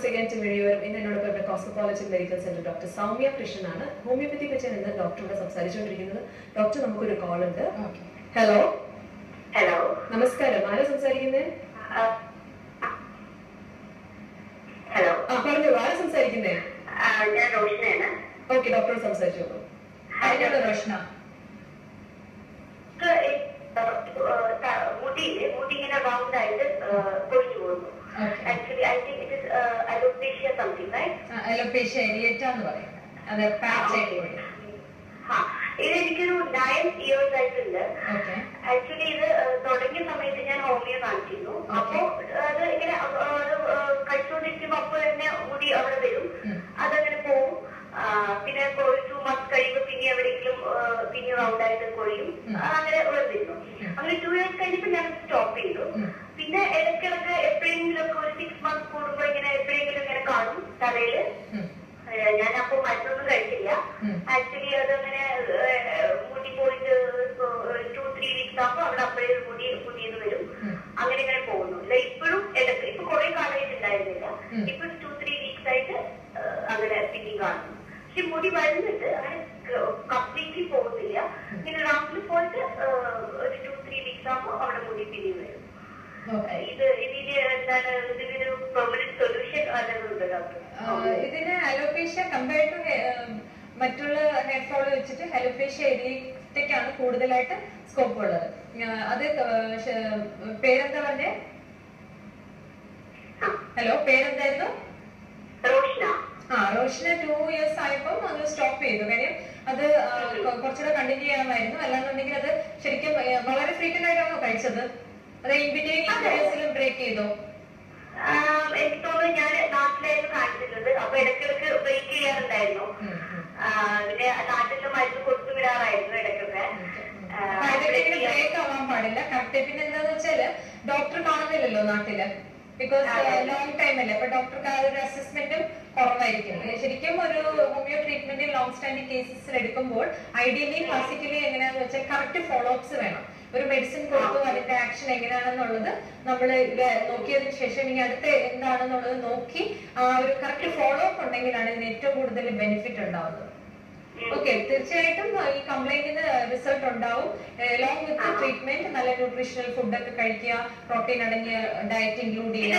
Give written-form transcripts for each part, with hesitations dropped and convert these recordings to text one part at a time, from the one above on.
ഇന്ന് cosmopolitan medical centre doctor Soumya കൃഷ്ണനാണ് homeopathy പറ്റിയാണ് ഇന്ന് ഡോക്ടറോട് സംസാരിച്ചുകൊണ്ടിരിക്കുന്നത്. ഡോക്ടർ, നമുക്കൊരു കോൾ ഉണ്ട്. ഹലോ ഹലോ, നമസ്കാരം. ആരാ സംസാരിക്കുന്നത്? ഹലോ, പറഞ്ഞോളൂ, ആരാ സംസാരിക്കുന്നേ? ഞാൻ റോഷനാണ്. ഓക്കെ, ഡോക്ടറോട് സംസാരിച്ചോളൂ. റോഷന, മുടി ഇങ്ങനെ റൗണ്ട് ആയിട്ട് പൊടിച്ചു പോകുന്നു. Actually I think it is alopecia something, right? Alopecia areata എന്ന് പറയുന്നത്. അതെ, പാച്ച് ആയിട്ട് പറയും. ഇത് എനിക്കൊരു 9 years ആയിട്ടുണ്ട്. ആക്ച്വലി ഇത് തുടങ്ങിയ സമയത്ത് ഞാൻ ഹോമിയോ കാണിച്ചിരുന്നു. അപ്പോ അത് ഇങ്ങനെ കഴിച്ചുകൊണ്ടിരിക്കുമ്പോ അപ്പൊ തന്നെ മുടി അവിടെ വരും, അതങ്ങനെ പോവും. പിന്നെ 2 months കഴിയുമ്പോൾ പിന്നെ എവിടെയെങ്കിലും പിന്നെ റൗണ്ട് ആയിട്ട് കൊഴിയും, അങ്ങനെ വരുന്നു. അങ്ങനെ 2 years കഴിഞ്ഞപ്പോ ഞാൻ സ്റ്റോപ്പ് ചെയ്തു. പിന്നെ ഇടയ്ക്കിടക്ക് എപ്പോഴെങ്കിലും ഒക്കെ ഒരു 6 months കൂടുമ്പോ ഇങ്ങനെ എപ്പോഴെങ്കിലും ഇങ്ങനെ കാണും തലയില്. ഞാൻ അപ്പൊ മരുന്നൊന്നും കഴിച്ചില്ല. ആക്ച്വലി അതങ്ങനെ മുടി പോയിട്ട് 2-3 weeks ആകുമ്പോ അവിടെ അപ്പോഴേ മുടി പുതിയത് വരും. അങ്ങനെ ഇങ്ങനെ പോകുന്നു. ഇപ്പോഴും ഇടയ്ക്ക് ഇപ്പൊ കുറെ കാലമായിട്ടുണ്ടായിരുന്നില്ല. ഇപ്പൊ 2-3 weeks ആയിട്ട് അങ്ങനെ പിന്നെ കാണുന്നു. പക്ഷെ മുടി വരുന്നുണ്ട്, അങ്ങനെ കംപ്ലീറ്റ്ലി പോകുന്നില്ല. ഇങ്ങനെ റൗണ്ടിൽ പോയിട്ട് ഒരു 2-3 weeks ആകുമ്പോ അവിടെ മുടി പിന്നെ വരും. ഇതിന് എന്താണ്, ഇതിനൊരു പെർമനന്റ് സൊല്യൂഷൻ വല്ലതുണ്ട് ഡോക്ടർ? ഇതിന് അലോപേഷ്യ കമ്പയർ ടു മറ്റുള്ള ഹെയർ ഫോൾ വെച്ചിട്ട് അലോപേഷ്യ എരിയറ്റയ്ക്കാണ് കൂടുതലായിട്ട് സ്കോപ്പ് ഉള്ളത്. അത് പേരെന്താ പറഞ്ഞേ? ഹലോ, പേരെന്തായിരുന്നു? റോഷന. റോഷന 2 years ആയപ്പോൾ അത് സ്റ്റോപ്പ് ചെയ്തു. കാര്യം അത് കുറച്ചുകൂടെ കണ്ടിന്യൂ ചെയ്യാമായിരുന്നു. അല്ലാന്നുണ്ടെങ്കിൽ അത് ശരിക്കും വളരെ ഫ്രീക്വന്റ് ആയിട്ടാണോ കഴിച്ചത്? അത് ഇൻബിറ്റ്വീൻ ബ്രേക്ക് ചെയ്തോ? എനിക്ക് തോന്നുന്നു ഞാൻ നാട്ടിലായിരുന്നു കാണിച്ചിരുന്നത്. അപ്പൊ ഇടയ്ക്കിടയ്ക്ക് ബ്രേക്ക് ചെയ്യാറുണ്ടായിരുന്നു. പിന്നെ നാട്ടിലെ മരുന്ന് കൊടുത്തു വിടാറായിരുന്നു ഇടയ്ക്കൊക്കെ. ബ്രേക്ക് ആവാൻ പാടില്ല. കറക്റ്റ്. പിന്നെ എന്താന്ന് വെച്ചാല് ഡോക്ടർ കാണുന്നില്ലല്ലോ നാട്ടില്, ബിക്കോസ് ലോങ് ടൈം അല്ലേ. അപ്പൊ ഡോക്ടർക്ക് ആ ഒരു അസസ്മെന്റും കുറവായിരിക്കും. ശരിക്കും ഒരു ഹോമിയോ ട്രീറ്റ്മെന്റ് ലോങ് സ്റ്റാൻഡിംഗ് കേസസിൽ എടുക്കുമ്പോൾ ഐഡിയലി ക്ലാസിക്കലി എങ്ങനെയാന്ന് വെച്ചാൽ കറക്റ്റ് ഫോളോ അപ്സ് വേണം. ഒരു മെഡിസിൻ കൊടുത്തു അതിന്റെ ആക്ഷൻ എങ്ങനെയാണെന്നുള്ളത് നമ്മൾ നോക്കിയതിനു ശേഷം ഇനി അടുത്ത എന്താണെന്നുള്ളത് നോക്കി ആ ഒരു കറക്റ്റ് ഫോളോ അപ്പ് ഉണ്ടെങ്കിലാണ് ഇതിന് ഏറ്റവും കൂടുതൽ ബെനിഫിറ്റ് ഉണ്ടാവുന്നത്. ഓക്കെ, തീർച്ചയായിട്ടും ഈ കംപ്ലൈന്റിന് റിസൾട്ട് ഉണ്ടാവും. ലോങ് വിത്ത് ട്രീറ്റ്മെന്റ് നല്ല ന്യൂട്രീഷണൽ ഫുഡ് ഒക്കെ കഴിക്കുക, പ്രോട്ടീൻ അടങ്ങിയ ഡയറ്റ് ഇൻക്ലൂഡ് ചെയ്യുക.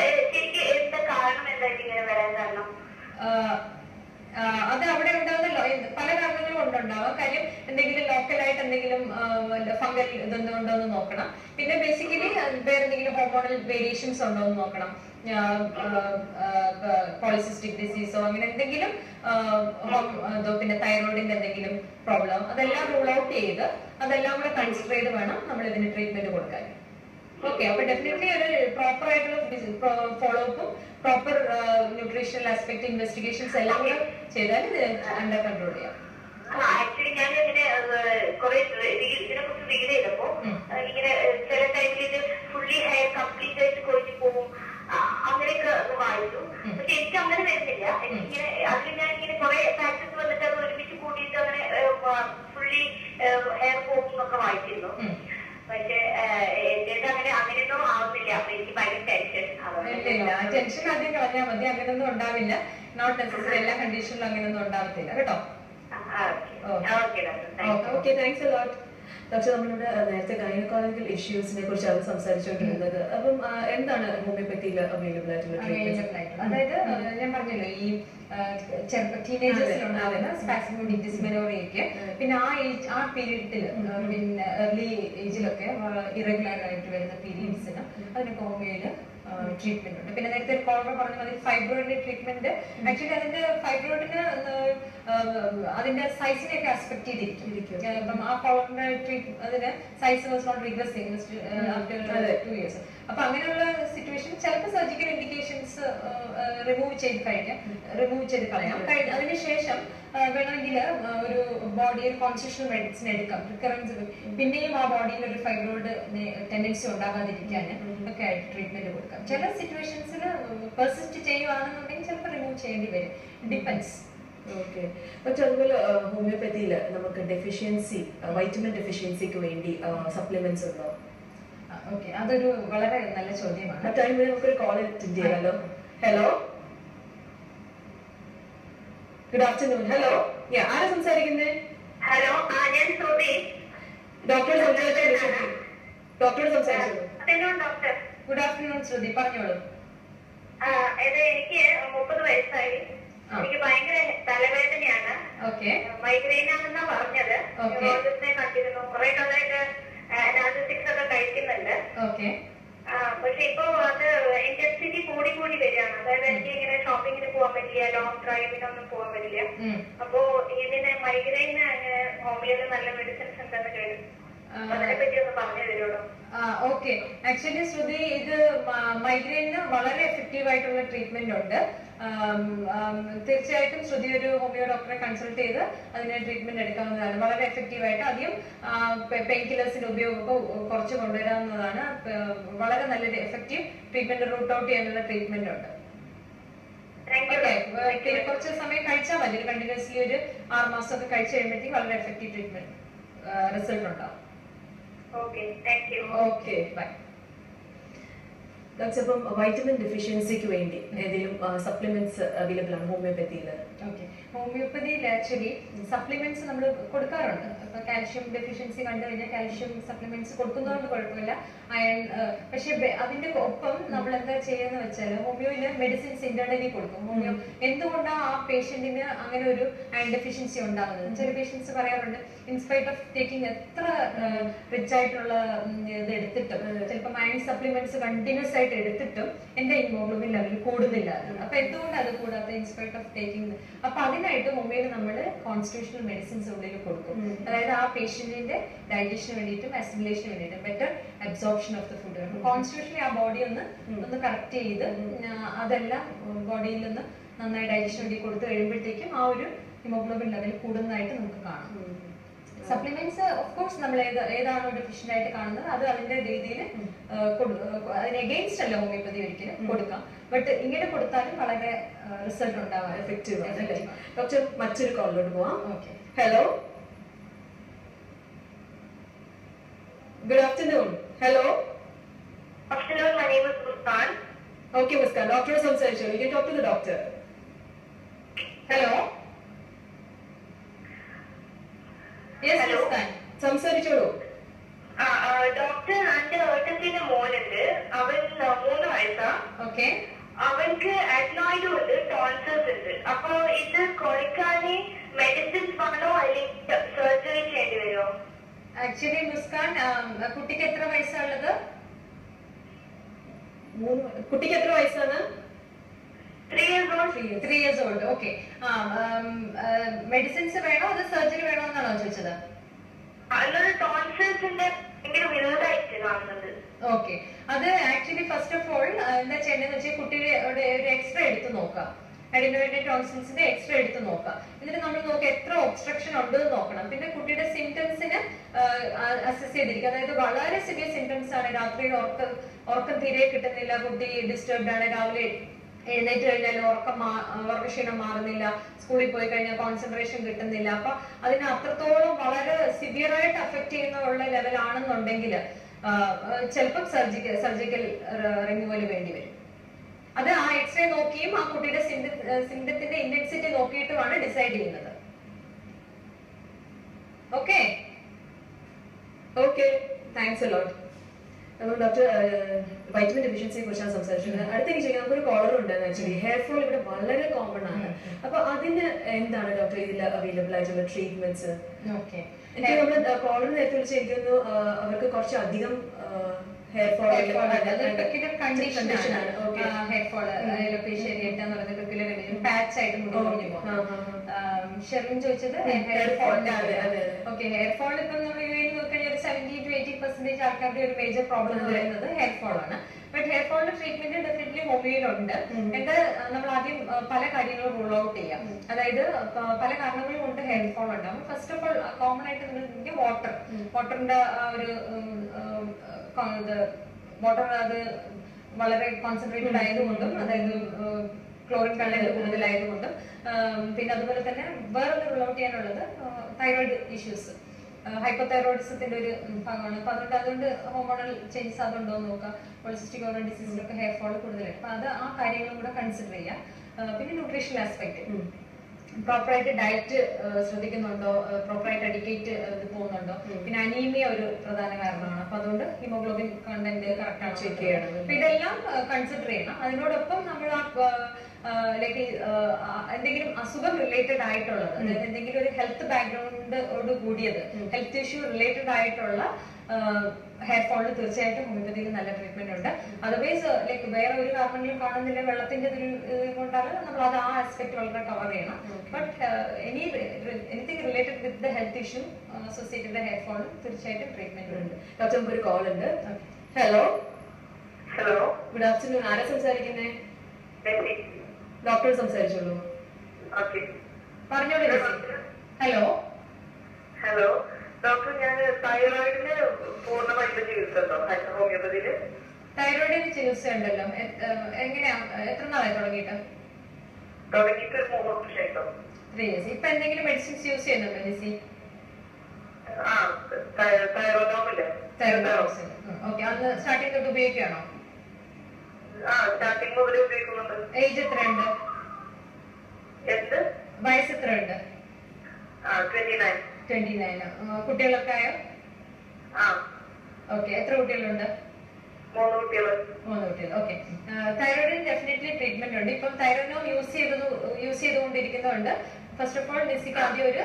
അത് അവിടെ ഉണ്ടാകുന്നല്ലോ പല കാരണങ്ങളും കൊണ്ടുണ്ടാവാം. കാര്യം എന്തെങ്കിലും ലോക്കലായിട്ട് എന്തെങ്കിലും ഫംഗൽ ഇതൊന്നും ഉണ്ടോ എന്ന് നോക്കണം. പിന്നെ ബേസിക്കലി വേറെ എന്തെങ്കിലും ഹോർമോണൽ വേരിയേഷൻസ് ഉണ്ടോ എന്ന് നോക്കണം. പോളിസിസ്റ്റിക് ഡിസീസോ അങ്ങനെ എന്തെങ്കിലും, പിന്നെ തൈറോയിഡിന്റെ എന്തെങ്കിലും പ്രോബ്ലം, അതെല്ലാം റൂൾ ഔട്ട് ചെയ്ത് അതെല്ലാം കൂടെ കൺസിഡർ ചെയ്ത് വേണം നമ്മൾ ഇതിന് ട്രീറ്റ്മെന്റ് കൊടുക്കാൻ. ഓക്കെ, അപ്പൊ ഡെഫിനറ്റ്ലി ഒരു പ്രോപ്പർ ആയിട്ടുള്ള ഫോളോ അപ്പും പ്രോപ്പർ ന്യൂട്രീഷണൽ ആസ്പെക്ട് ഇൻവെസ്റ്റിഗേഷൻസ് എല്ലാം കൂടെ ചെയ്താൽ ഇത് അണ്ടർ കൺട്രോൾ ചെയ്യാം. ആക്ച്വലി ഞാൻ ഇങ്ങനെ കുറെ ഇതിനെ കുറിച്ച് റീഡ് ചെയ്തപ്പോ ഇങ്ങനെ ചില ടൈമിൽ ഇത് ഫുള്ളി ഹെയർ കംപ്ലീറ്റ് ആയിട്ട് കൊഴിഞ്ഞു പോകും, അങ്ങനെയൊക്കെ വായിച്ചു. പക്ഷെ എനിക്ക് അങ്ങനെ വരുന്നില്ല. എനിക്കിങ്ങനെ അതിൽ ഞാൻ ഇങ്ങനെ കുറെ ഫാക്ടേഴ്സ് വന്നിട്ട് അത് ഒരുമിച്ച് കൂട്ടിയിട്ട് അങ്ങനെ ഫുള്ളി ഹെയർ പോകും എന്നൊക്കെ വായിച്ചിരുന്നു. പക്ഷെ എന്റേത് അങ്ങനെയൊന്നും ആവുന്നില്ല. അപ്പൊ എനിക്ക് ഭയങ്കര ടെൻഷൻ ആദ്യം കളഞ്ഞാൽ മതി. അങ്ങനെയൊന്നും ഉണ്ടാവില്ല. നോട്ട് നെസസറി എല്ലാ കണ്ടീഷനിലും അങ്ങനെയൊന്നും ഉണ്ടാവത്തില്ല കേട്ടോ. Okay, thanks a lot. Doctor, നമ്മളിവിടെ നേരത്തെ ഗൈനക്കോളജിക്കൽ ഇഷ്യൂസിനെ കുറിച്ചാണ് സംസാരിച്ചുകൊണ്ടിരുന്നത്. അപ്പം എന്താണ് ഹോമിയോപ്പതിയിൽ അവൈലബിൾ ആയിട്ടുള്ള ട്രീറ്റ്മെന്റ്? അതായത് ഞാൻ പറഞ്ഞല്ലോ ഈ ടീനേജേഴ്സിൽ ഉണ്ടാകുന്ന സ്പാസ്മോഡിക് ഡിസ്മെനോറിയയ്ക്ക്, പിന്നെ ആ പീരീഡത്തിൽ പിന്നെ ഏർലി ഏജിലൊക്കെ ഇറഗുലർ ആയിട്ട് വരുന്ന പീരീഡ്സിന് അതിനൊക്കെ ഹോമിയോയില് ട്രീറ്റ്മെന്റ് ഉണ്ട്. പിന്നെ നേരത്തെ ഒരു കോളർ പറഞ്ഞ മതി ഫൈബ്രോയിഡിന്റെ ട്രീറ്റ്മെന്റ്. ആക്ച്വലി അതിന്റെ ഫൈബ്രോയിഡിന് അതിന്റെ സൈസിനെയൊക്കെ അസ്പെക്ട് ചെയ്തിരിക്കും. അപ്പം ആ കോളറിന്റെ അതിന് size was not regressing after 2 years. അപ്പൊ അങ്ങനെയുള്ള സിറ്റുവേഷൻ ചിലപ്പോൾ സർജിക്കൽ ഇൻഡിക്കേഷൻസ് റിമൂവ് ചെയ്ത് കളയാം. അതിനുശേഷം വേണമെങ്കിൽ ഒരു ബോഡിയിൽ കോൺസ്റ്റിറ്റ്യൂഷണൽ മെഡിസിൻ എടുക്കാം. റിക്കറൻസ് പിന്നെയും ആ ബോഡിയിൽ ഒരു ഫൈബ്രോയിഡ് ടെൻഡൻസി ഉണ്ടാകാതിരിക്കാൻ ഒക്കെ ആയിട്ട് ട്രീറ്റ്മെന്റ് കൊടുക്കാം. ചില സിറ്റുവേഷൻസിൽ പെർസിസ്റ്റ് ചെയ്യുവാണെന്നുണ്ടെങ്കിൽ ചിലപ്പോൾ റിമൂവ് ചെയ്യേണ്ടി വരും. ഡിപ്പെൻസ്. ഓക്കെ, പക്ഷെ അതുപോലെ ഹോമിയോപ്പതിയിൽ നമുക്ക് ഡെഫിഷ്യൻസി, വൈറ്റമിൻ ഡെഫിഷ്യൻസിക്ക് വേണ്ടി സപ്ലിമെന്റ്സ് ഉണ്ടോ? ഓക്കെ, അതൊരു വളരെ നല്ല ചോദ്യമാണ്. ആ ടൈമിൽ നമുക്കൊരു കോൾ അറ്റൻഡ് ചെയ്യാലോ. Hello good afternoon. ഹലോ, ആരാ സംസാരിക്കുന്നത്? ഹലോ, ഞാൻ ശ്രുതി. ഡോക്ടറോട് സംസാരിച്ചു. ഡോക്ടറോട് സംസാരിച്ചു. ഡോക്ടർ. ഗുഡ് ആഫ്റ്റർനൂൺ ശ്രുതി, പറഞ്ഞോളൂ. എനിക്ക് 30 വയസ്സായി. എനിക്ക് ഭയങ്കര തലവേദനയാണ്. മൈഗ്രെയിൻ ആണെന്നാ പറഞ്ഞത്. ന്യൂറോളജിസ്റ്റിനെ കണ്ടിരുന്നു. കുറെ കാലമായിട്ട് അനാലിറ്റിക്സ് ഒക്കെ കഴിക്കുന്നുണ്ട്. പക്ഷെ ഇപ്പൊ അത് ഇന്റൻസിറ്റി കൂടി വരികയാണ്. അതായത് എനിക്ക് ഇങ്ങനെ ഷോപ്പിങ്ങിന് പോകാൻ പറ്റില്ല, ലോങ് ഡ്രൈവിനൊന്നും പോകാൻ പറ്റില്ല. അപ്പോ ഇതിന് മൈഗ്രെയിന് ഹോമിയോയിൽ നല്ല മെഡിസിൻസ് ഉണ്ടെന്ന് കേട്ടു. അതിനെ പറ്റി ഒന്ന് പറഞ്ഞു തരുമോ? ഓക്കെ, ആക്ച്വലി ശ്രുതി, ഇത് മൈഗ്രെയിന് വളരെ എഫക്റ്റീവ് ആയിട്ടുള്ള ട്രീറ്റ്മെന്റ് ഉണ്ട്. തീർച്ചയായിട്ടും ശ്രുതി ഒരു ഹോമിയോ ഡോക്ടറെ കൺസൾട്ട് ചെയ്ത് അതിന് ട്രീറ്റ്മെന്റ് എടുക്കാവുന്നതാണ്. വളരെ എഫക്റ്റീവ് ആയിട്ട് അധികം പെയിൻ കില്ലേഴ്സിന്റെ ഉപയോഗമൊക്കെ കുറച്ച് കൊണ്ടുവരാവുന്നതാണ്. വളരെ നല്ലൊരു എഫക്റ്റീവ് ട്രീറ്റ്മെന്റ് റൂട്ട് ഔട്ട് ചെയ്യാനുള്ള ട്രീറ്റ്മെന്റ് ഉണ്ട്. കുറച്ച് സമയം കഴിച്ചാൽ മതി. കണ്ടിന്യൂസ്ലി ഒരു 6 മാസമൊക്കെ കഴിച്ചു കഴിയുമ്പോഴത്തേക്ക് വളരെ എഫക്റ്റീവ് ട്രീറ്റ്മെന്റ് റിസൾട്ട് ഉണ്ടാവും. Okay, bye. അപ്പം വൈറ്റമിൻ ഡെഫിഷ്യൻസിക്ക് വേണ്ടി ഏതെങ്കിലും സപ്ലിമെന്റ്സ് അവൈലബിൾ ആണ് ഹോമിയോപ്പതിയിൽ? ഓക്കെ, ഹോമിയോപ്പതിയിൽ ആക്ച്വലി സപ്ലിമെന്റ്സ് നമ്മൾ കൊടുക്കാറുണ്ട്. ഇപ്പൊ കാൽഷ്യം ഡെഫിഷ്യൻസി കണ്ടു കഴിഞ്ഞാൽ കാൽഷ്യം സപ്ലിമെന്റ്സ് കൊടുക്കുന്നതുകൊണ്ട് കുഴപ്പമില്ല, അയൺ. പക്ഷെ അതിന്റെ ഒപ്പം നമ്മൾ എന്താ ചെയ്യുന്ന വെച്ചാൽ ഹോമിയോയില് മെഡിസിൻസ് ഇന്റേണലി കൊടുക്കും. ഹോമിയോ എന്തുകൊണ്ടാണ് ആ പേഷ്യന്റിന് അങ്ങനെ ഒരു അയൺ ഡെഫിഷ്യൻസി ഉണ്ടാകുന്നത്? ചില പേഷ്യൻസ് പറയാറുണ്ട്, ഇൻസ്പൈറ്റ് ഓഫ് ടേക്കിംഗ് എത്ര റിച്ച് ആയിട്ടുള്ള ഇത് എടുത്തിട്ടും ചിലപ്പോൾ അയൺ സപ്ലിമെന്റ്സ് കണ്ടിന്യൂസ് ആയിട്ട് എടുത്തിട്ടും എന്റെ ഹീമോഗ്ലോബിൻ ലെവൽ കൂടുന്നില്ല. അപ്പൊ എന്തുകൊണ്ട് അത് കൂടാത്ത ഇൻസ്പൈറ്റ് ഓഫ് ടേക്കിംഗ്? അപ്പൊ അതിനായിട്ട് ഹോമിയോയിൽ നമ്മൾ കോൺസ്റ്റിറ്റ്യൂഷണൽ മെഡിസിൻസ് ഉള്ളിൽ കൊടുക്കും. അതായത് ആ പേഷ്യന്റിന്റെ ഡൈജഷന് വേണ്ടിയിട്ടും അസിമിലേഷന് വേണ്ടിയിട്ടും better absorption of the food. Constitutionally ആ ബോഡി ഒന്ന് കറക്റ്റ് ചെയ്ത് അതെല്ലാം ബോഡിയിൽ നിന്ന് നന്നായി ഡൈജഷൻ വേണ്ടി കൊടുത്തു കഴിയുമ്പോഴത്തേക്കും ആ ഒരു ഹിമോഗ്ലോബിൻ ലെവൽ കൂടുന്നതായിട്ട് നമുക്ക് കാണാം. സപ്ലിമെന്റ്സ് ഓഫ് കോഴ്സ് നമ്മൾ ഏതാണോ ഡെഫിഷ്യന്റ് ആയിട്ട് കാണുന്നത് അത് അതിന്റെ രീതിയിൽ അതിന് എഗെയിൻസ്റ്റ് അല്ല ഹോമിയോപ്പതി ഒരിക്കലും കൊടുക്കാം. ബട്ട് ഇങ്ങനെ കൊടുത്താലും വളരെ റിസൾട്ട് ഉണ്ടാവാൻ എഫക്റ്റീവ് ആണ്. ഡോക്ടർ, മറ്റൊരു കോളിലോട്ട് പോവാം. Okay, hello, good afternoon. Hello, afternoon. My name is Muskan. Okay Muskan, ഡോക്ടറോട് സംസാരിച്ചോളൂ. You can talk to the doctor. Hello, സംസാരിച്ചോളൂ. ഡോക്ടർ, എന്റെ ഏട്ടത്തിന്റെ മോനുണ്ട്. അവൻ 3 വയസ്സാ. ഓക്കെ, അവൻക്ക് അഡ്നോയിഡും ഉണ്ട്, ടോൺസേഴ്സ് ഉണ്ട്. അപ്പൊ ഇത് കുറയ്ക്കാനേ മെഡിസിൻസ് വേണോ അല്ലെങ്കിൽ സർജറി ചെയ്യേണ്ടി വരുമോ? ആക്ച്വലി മുസ്കാൻ, കുട്ടിക്ക് എത്ര വയസ്സാണുള്ളത്? കുട്ടിക്ക് എത്ര വയസ്സാണ്? 3 years old. 3 years old. Okay, medicines വേണോ അത് സർജറി വേണോ എന്നാണോ ചോദിച്ചത്? ടോൺസേഴ്സിന്റെ വിരോധമായിട്ട് കാണുന്നത്. ഓക്കെ, അത് ആക്ച്വലി ഫസ്റ്റ് ഓഫ് ഓൾ എന്താ ചെയ്യേണ്ടതെന്ന് വെച്ചാൽ കുട്ടിയുടെ ഒരു എക്സ്റേ എടുത്ത് നോക്കാം. അഡിനോയിഡ് ടോൺസിൽസിന്റെ എക്സ്റേ എടുത്ത് നോക്കാം. എന്നിട്ട് നമ്മൾ നോക്കാം എത്ര ഒബ്സ്ട്രക്ഷൻ ഉണ്ടെന്ന് നോക്കണം. പിന്നെ കുട്ടിയുടെ സിംറ്റംസിന് അസസ് ചെയ്തിരിക്കും. അതായത് വളരെ സിവിയർ സിംറ്റംസ് ആണ്, രാത്രിയിൽ ഉറക്കം തീരെ കിട്ടുന്നില്ല, കുട്ടി ഡിസ്റ്റർബ്ഡ് ആണ്, രാവിലെ എഴുന്നേറ്റ് കഴിഞ്ഞാൽ ഉറക്കക്ഷീണം മാറുന്നില്ല, സ്കൂളിൽ പോയി കഴിഞ്ഞാൽ കോൺസെൻട്രേഷൻ കിട്ടുന്നില്ല. അപ്പൊ അതിന് അത്രത്തോളം വളരെ സിവിയർ ആയിട്ട് അഫക്ട് ചെയ്യുന്ന ലെവൽ ആണെന്നുണ്ടെങ്കിൽ ചിലപ്പം സർജിക്കൽ റിമൂവൽ വേണ്ടി വരും. അത് ആ എക്സ്റേ നോക്കിയും ആ കുട്ടിയുടെ സിംറ്റത്തിന്റെ ഇന്റൻസിറ്റി നോക്കിയിട്ടുമാണ് ഡിസൈഡ് ചെയ്യുന്നത്. ഓക്കെ, ഓക്കെ, താങ്ക്സ് എ ലോട്ട്. അപ്പോൾ ഡോക്ടർ വൈറ്റമിൻ ഡെഫിഷ്യൻസിയെ കുറിച്ചാണ് സംസാരിച്ചത്. അടുത്തേക്ക് ചോദിക്കാൻ നമുക്കൊരു കോളർ ഉണ്ടായിരുന്നു. ആക്ച്വലി ഹെയർ ഫോൾ ഇവിടെ വളരെ കോമൺ ആണ്. അപ്പൊ അതിന് എന്താണ് ഡോക്ടർ ഇതിൽ അവൈലബിൾ ആയിട്ടുള്ള ട്രീറ്റ്മെന്റ്സ്? ഓക്കെ, എനിക്ക് നമ്മുടെ കോളർ നേരത്തെ വിളിച്ച് എനിക്ക് തോന്നുന്നു അവർക്ക് കുറച്ച് അധികം ഹെയർ ഫോൾ കണ്ടീഷൻ ആണ്. ഹെയർ ഫോൾ പാച്ച് ആയിട്ട് മുടി കൊഴിഞ്ഞു പോകും. ഷെറിൻ ചോദിച്ചത് ഹെയർ ഫോളിന്റെ. ഓക്കെ, ഹെയർ ഫോൾ ഇപ്പം നമ്മൾ നോക്കിക്കഴിഞ്ഞാൽ ഒരു 70 to 80% ആൾക്കാരുടെ ഒരു മേജർ പ്രോബ്ലം എന്ന് പറയുന്നത് ഹെയർ ഫോൾ ആണ്. ബട്ട് ഹെയർ ഫോളിന്റെ ട്രീറ്റ്മെന്റ് ഡെഫിനറ്റ്ലി ഹോമിയോയിലുണ്ട്. എന്താ നമ്മൾ ആദ്യം പല കാര്യങ്ങളും റൂൾ ഔട്ട് ചെയ്യാം. അതായത് പല കാരണങ്ങൾ കൊണ്ട് ഹെയർ ഫോൾ ഉണ്ടാകും. ഫസ്റ്റ് ഓഫ് ഓൾ കോമൺ ആയിട്ട് നിങ്ങൾ വാട്ടറിന്റെ ഒരു വാട്ടർ അത് വളരെ കോൺസെൻട്രേറ്റഡ് ആയതുകൊണ്ടും, അതായത് ക്ലോറിൻ കണ്ടന്റ് കൂടുതലായതുകൊണ്ടും, പിന്നെ അതുപോലെ തന്നെ വേറൊന്ന് റൂൾ ഔട്ട് ചെയ്യാനുള്ളത് തൈറോയിഡ് ഇഷ്യൂസ്, ഹൈപ്പോതൈറോയിഡിസത്തിന്റെ ഒരു ഭാഗമാണ്. അപ്പൊ അതുകൊണ്ട് ഹോർമോണൽ ചേഞ്ചസ് അതുണ്ടോ എന്ന് നോക്കാം. പോളിസിസ്റ്റിക് ഓവറി ഡിസീസിലൊക്കെ ഹെയർ ഫോൾ കൂടുതലായിട്ട്, അപ്പൊ അത് ആ കാര്യങ്ങളും കൂടെ കൺസിഡർ ചെയ്യാം. പിന്നെ ന്യൂട്രീഷണൽ ആസ്പെക്ട്, പ്രോപ്പറായിട്ട് ഡയറ്റ് ശ്രദ്ധിക്കുന്നുണ്ടോ, പ്രോപ്പറായിട്ട് അഡിക്കേറ്റ് ഇത് പോകുന്നുണ്ടോ, പിന്നെ അനീമിയ ഒരു പ്രധാന കാരണമാണ്. അപ്പൊ അതുകൊണ്ട് ഹിമോഗ്ലോബിൻ കണ്ടന്റ് കറക്റ്റ് ആണ് ചെക്ക് ചെയ്യണം. അപ്പൊ ഇതെല്ലാം കൺസിഡർ ചെയ്യണം. അതിനോടൊപ്പം നമ്മൾ ലൈക്ക് എന്തെങ്കിലും അസുഖം റിലേറ്റഡ് ആയിട്ടുള്ളത്, അതായത് എന്തെങ്കിലും ഒരു ഹെൽത്ത് ബാക്ക്ഗ്രൗണ്ടോട് കൂടിയത്, ഹെൽത്ത് ഇഷ്യൂ റിലേറ്റഡ് ആയിട്ടുള്ള ഹെയർ ഫോളിന് തീർച്ചയായിട്ടും ഹോമിയോപ്പതിയിൽ നല്ല ട്രീറ്റ്മെന്റ് ഉണ്ട്. അതർവൈസ് ലൈക്ക് വേറെ ഒരു കാരണങ്ങളും കാണുന്നില്ല, വെള്ളത്തിന്റെ കൊണ്ടാണ് നമ്മൾ അത് ആ ആസ്പെക്ട് വളരെ കവർ ചെയ്യണം. But anything related with the health issue associated hair ഫോളിന് തീർച്ചയായിട്ടും ട്രീറ്റ്മെന്റ് ഉണ്ട്. ഡോക്ടർ നമുക്ക് ഒരു കോൾ ഉണ്ട്. Hello hello, good afternoon. ആരാ സംസാരിക്കുന്നേ? ഡോക്ടർ സംസാരിച്ചോളൂ. പറഞ്ഞോളൂ. ഹലോ ഹലോ ഡോക്ടർ, ഞാൻ തൈറോയിഡിന് പൂർണ്ണമായിട്ട് ചികിത്സ ഹോമിയോപ്പതിയില്. തൈറോയിഡിന് ചികിത്സ ഉണ്ടല്ലോ, എങ്ങനെയാ, എത്ര നാളായി തുടങ്ങിയിട്ട്? തുടങ്ങിയിട്ട് 3 വർഷമായിട്ടോ. 3 years. ഇപ്പൊ എന്തെങ്കിലും മെഡിസിൻസ് യൂസ് ചെയ്യുന്നുണ്ടോ ജിസി? തൈറോയിഡ് ഓക്കെ, അന്ന് സ്റ്റാർട്ടിംഗ് തൊട്ട് ഉപയോഗിക്കുകയാണോ? സ്റ്റാർട്ടിംഗ് മുതൽ ഉപയോഗിക്കുന്നുണ്ട്. ഏജ് എത്രയുണ്ട്? വയസ്സ് എത്രയുണ്ട്? 29. കുട്ടികളൊക്കെ ആയോ? ഓക്കെ, എത്ര കുട്ടികളുണ്ട്? 3 കുട്ടികൾ. 3 കുട്ടികൾ. ഓക്കെ, തൈറോയിഡിന് ഡെഫിനറ്റ്ലി ട്രീറ്റ്മെന്റ് ഉണ്ട്. ഇപ്പം തൈറോയിഡ് യൂസ് ചെയ്തുകൊണ്ടിരിക്കുന്നതുകൊണ്ട് ഫസ്റ്റ് ഓഫ് ഓൾ ഡിസിക്ക് ആദ്യം ഒരു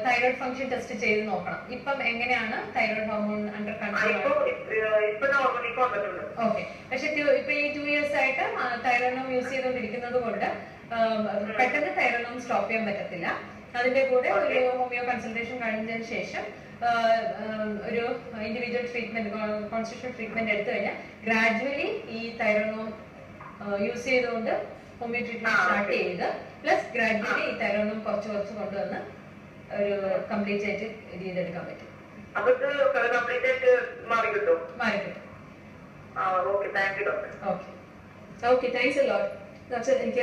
തൈറോയിഡ് ഫംഗ്ഷൻ ടെസ്റ്റ് ചെയ്ത് നോക്കണം. ഇപ്പം എങ്ങനെയാണ് thyroid hormone under control? Okay, പക്ഷെ ഇപ്പൊ ഈ 2 years ആയിട്ട് തൈറോയിഡ് യൂസ് ചെയ്തുകൊണ്ടിരിക്കുന്നത് കൊണ്ട് പെട്ടെന്ന് തൈറോയിഡ് സ്റ്റോപ്പ് ചെയ്യാൻ പറ്റത്തില്ല. അതിന്റെ കൂടെ ഒരു ഹോമിയോ കൺസൾട്ടേഷൻ കഴിഞ്ഞതിന് ശേഷം ഒരു ഇൻഡിവിജ്വൽ ട്രീറ്റ്മെന്റ്, കോൺസ്റ്റിറ്റ്യൂഷൻ ട്രീറ്റ്മെന്റ് എടുത്തു കഴിഞ്ഞാൽ ഗ്രാജുവലി ഈ തൈറോയിഡ് യൂസ് ചെയ്തുകൊണ്ട് ഹോമിയോ ട്രീറ്റ്മെന്റ് സ്റ്റാർട്ട് ചെയ്ത് പ്ലസ് ഗ്രാജുവലി ഈ തൈറോയിഡ് കുറച്ച് കൊണ്ടുവന്ന് ഒരു കംപ്ലീറ്റ് ആയിട്ട് ചെയ്തെടുക്കാൻ പറ്റും. മാറി കിട്ടും. Okay, thanks a lot. Doctor, എനിക്ക്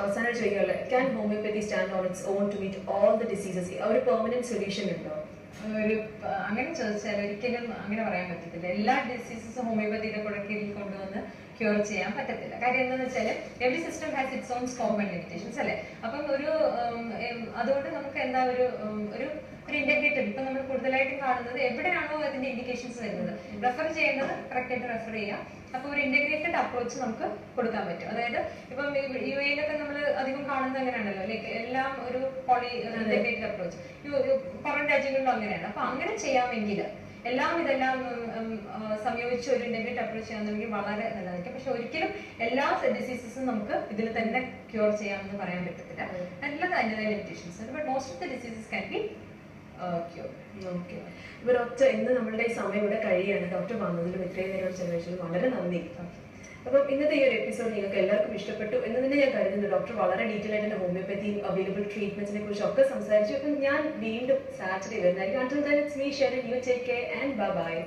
അവസാനം ചോദിക്കാനുള്ളത്, can homeopathy stand on its own to meet all the diseases? ഒരു പെർമനന്റ് സൊല്യൂഷൻ ഉണ്ടോ? അങ്ങനെ ചോദിച്ചാൽ ഒരിക്കലും അങ്ങനെ പറയാൻ പറ്റത്തില്ല. എല്ലാ ഡിസീസസും ഹോമിയോപ്പതിയുടെ കുടക്കീഴിൽ കൊണ്ടുവന്ന് ക്യൂർ ചെയ്യാൻ പറ്റത്തില്ല. കാര്യം എന്താണെന്ന് വെച്ചാൽ every system has it's on scope and limitations അല്ലേ. അപ്പം അതുകൊണ്ട് നമുക്ക് എന്താ ഒരു ഇന്റഗ്രേറ്റഡ്, ഇപ്പൊ നമ്മൾ കൂടുതലായിട്ടും കാണുന്നത് എവിടെയാണോ അതിന്റെ ഇൻഡിക്കേഷൻസ് വരുന്നത് റെഫർ ചെയ്യേണ്ടത് കറക്റ്റായിട്ട് റെഫർ ചെയ്യാം. അപ്പൊ ഒരു ഇന്റഗ്രേറ്റഡ് അപ്രോച്ച് നമുക്ക് കൊടുക്കാൻ പറ്റും. അതായത് ഇപ്പം UAE-ലൊക്കെ നമ്മൾ അധികം കാണുന്നത് അങ്ങനെയാണല്ലോ, ലൈക്ക് എല്ലാം ഒരു പോളി ഇന്റഗ്രേറ്റഡ് അപ്രോച്ച്. പുറം രാജ്യങ്ങളിലും അങ്ങനെയാണ്. അപ്പൊ അങ്ങനെ ചെയ്യാമെങ്കിൽ ഇതെല്ലാം സംയോജിച്ച് ഒരു ഇന്റഗ്രേറ്റ് അപ്രോച്ച് ചെയ്യാമെന്നുണ്ടെങ്കിൽ വളരെ നല്ലതായിരിക്കും. പക്ഷെ ഒരിക്കലും എല്ലാ ഡിസീസസും നമുക്ക് ഇതിൽ തന്നെ ക്യൂർ ചെയ്യാമെന്ന് പറയാൻ പറ്റത്തില്ല. നല്ലത് അതിൻ്റെതായ ലിമിറ്റേഷൻസ് ഉണ്ട്. But most of the diseases can be cure. Okay, ഇപ്പൊ ഡോക്ടർ, ഇന്ന് നമ്മളുടെ ഈ സമയം ഇവിടെ കഴിയാണ്. ഡോക്ടർ വന്നതിലും ഇത്രയും നേരം ചെലവഴിച്ചതിലും വളരെ നന്ദി. അപ്പം ഇന്നത്തെ ഈ ഒരു എപ്പിസോഡ് നിങ്ങൾക്ക് എല്ലാവർക്കും ഇഷ്ടപ്പെട്ടു എന്ന് തന്നെ ഞാൻ കരുതുന്നു. ഡോക്ടർ വളരെ ഡീറ്റെയിൽ ആയിട്ട് ഹോമിയോപ്പതി അവൈലബിൾ ട്രീറ്റ്മെന്റ്സിനെ കുറിച്ച് ഒക്കെ സംസാരിച്ചു. അപ്പം ഞാൻ വീണ്ടും സാറ്റർഡേ വരുന്നതായിരിക്കും. Until then, it's me, Sharon. You take care and bye-bye.